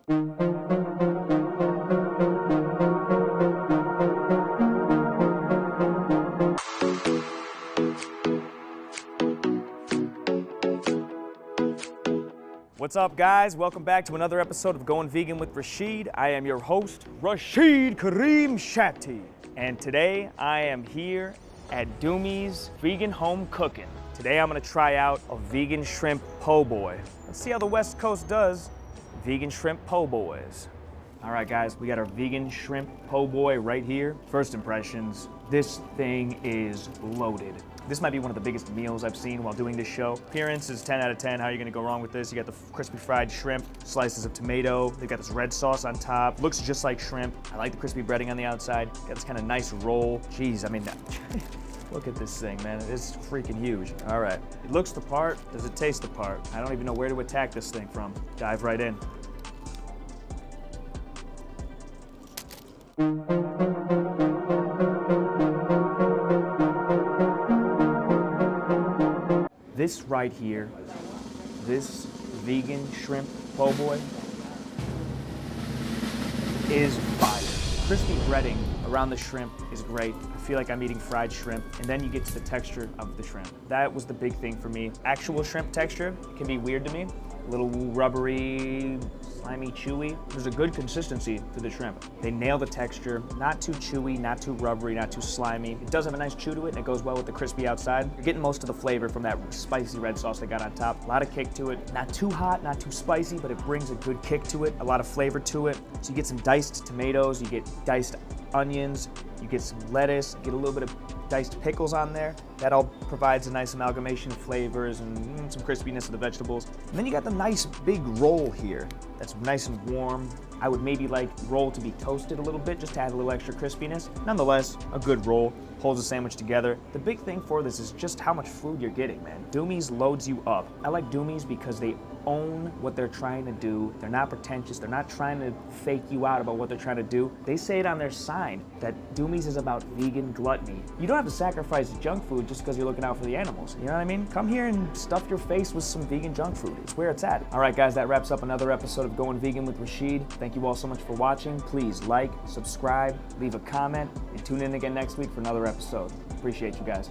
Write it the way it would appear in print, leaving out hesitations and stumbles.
What's up, guys? Welcome back to another episode of Going Vegan with Rachid. I am your host, Rachid Kareem Shatti. And today I am here at Doomie's Vegan Home Cookin'. Today I'm gonna try out a vegan shrimp po' boy. Let's see how the West Coast does. Vegan shrimp po' boys. All right, guys, we got our vegan shrimp po' boy right here. First impressions, this thing is loaded. This might be one of the biggest meals I've seen while doing this show. Appearance is 10 out of 10. How are you gonna go wrong with this? You got the crispy fried shrimp, slices of tomato. They've got this red sauce on top. Looks just like shrimp. I like the crispy breading on the outside. Got this kind of nice roll. Jeez, I mean, look at this thing, man. It's freaking huge. All right, it looks the part. Does it taste the part? I don't even know where to attack this thing from. Dive right in. This right here, this vegan shrimp po' boy is fire. Crispy breading around the shrimp is great. I feel like I'm eating fried shrimp, and then you get to the texture of the shrimp. That was the big thing for me. Actual shrimp texture can be weird to me. A little rubbery, slimy, chewy. There's a good consistency to the shrimp. They nail the texture. Not too chewy, not too rubbery, not too slimy. It does have a nice chew to it, and it goes well with the crispy outside. You're getting most of the flavor from that spicy red sauce they got on top. A lot of kick to it. Not too hot, not too spicy, but it brings a good kick to it. A lot of flavor to it. So you get some diced tomatoes, you get diced onions, you get some lettuce, you get a little bit of diced pickles on there. That all provides a nice amalgamation of flavors and some crispiness of the vegetables. And then you got the nice big roll here that's nice and warm. I would maybe like roll to be toasted a little bit just to add a little extra crispiness. Nonetheless, a good roll holds the sandwich together. The big thing for this is just how much food you're getting, man. Doomie's loads you up. I like Doomie's because they own what they're trying to do. They're not pretentious. They're not trying to fake you out about what they're trying to do. They say it on their sign that Doomie's is about vegan gluttony. You don't have to sacrifice junk food just because you're looking out for the animals. You know what I mean? Come here and stuff your face with some vegan junk food. It's where it's at. All right, guys, that wraps up another episode of Going Vegan with Rachid. Thank you all so much for watching. Please like, subscribe, leave a comment, and tune in again next week for another episode. Appreciate you guys.